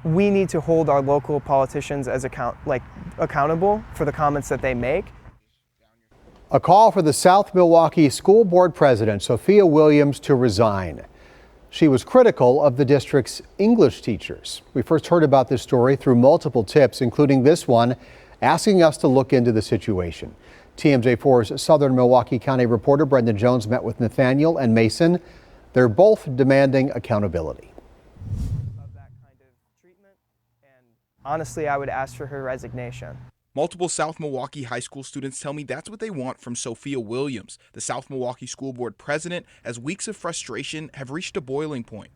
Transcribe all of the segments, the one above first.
we need to hold our local politicians as accountable for the comments that they make. A call for the South Milwaukee School Board President, Sophia Williams, to resign. She was critical of the district's English teachers. We first heard about this story through multiple tips, including this one, asking us to look into the situation. TMJ4's Southern Milwaukee County reporter Brendan Jones met with Nathaniel and Mason. They're both demanding accountability. Of that kind of treatment, and honestly, I would ask for her resignation. Multiple South Milwaukee High School students tell me that's what they want from Sophia Williams, the South Milwaukee School Board president, as weeks of frustration have reached a boiling point.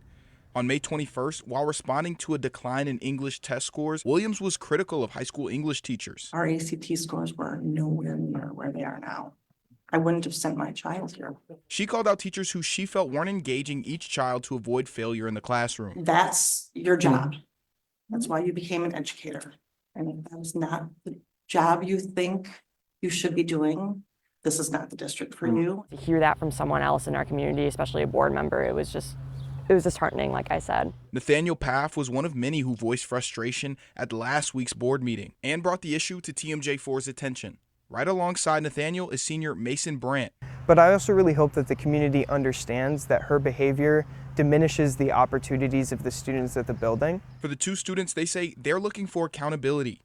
On May 21st, while responding to a decline in English test scores, Williams was critical of high school English teachers. Our ACT scores were nowhere near where they are now. I wouldn't have sent my child here. She called out teachers who she felt weren't engaging each child to avoid failure in the classroom. That's your job. That's why you became an educator. And if that is not the job you think you should be doing, this is not the district for you. To hear that from someone else in our community, especially a board member, it was disheartening, like I said. Nathaniel Paff was one of many who voiced frustration at last week's board meeting and brought the issue to TMJ4's attention. Right alongside Nathaniel is senior Mason Brandt. But I also really hope that the community understands that her behavior diminishes the opportunities of the students at the building. For the two students, they say they're looking for accountability.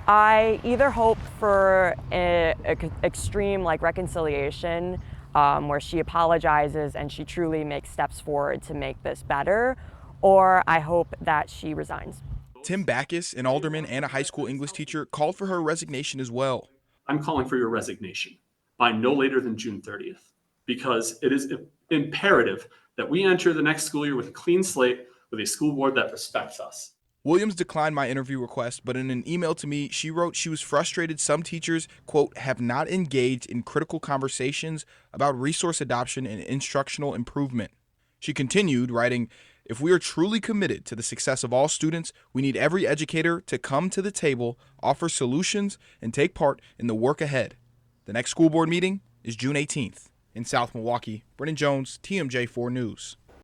I either hope for an extreme reconciliation where she apologizes and she truly makes steps forward to make this better, or I hope that she resigns. Tim Backus, an alderman and a high school English teacher, called for her resignation as well. I'm calling for your resignation by no later than June 30th, because it is imperative that we enter the next school year with a clean slate, with a school board that respects us. Williams declined my interview request, but in an email to me, she wrote she was frustrated some teachers, quote, have not engaged in critical conversations about resource adoption and instructional improvement. She continued, writing, if we are truly committed to the success of all students, we need every educator to come to the table, offer solutions, and take part in the work ahead. The next school board meeting is June 18th. In South Milwaukee, Brendan Jones, TMJ4 News.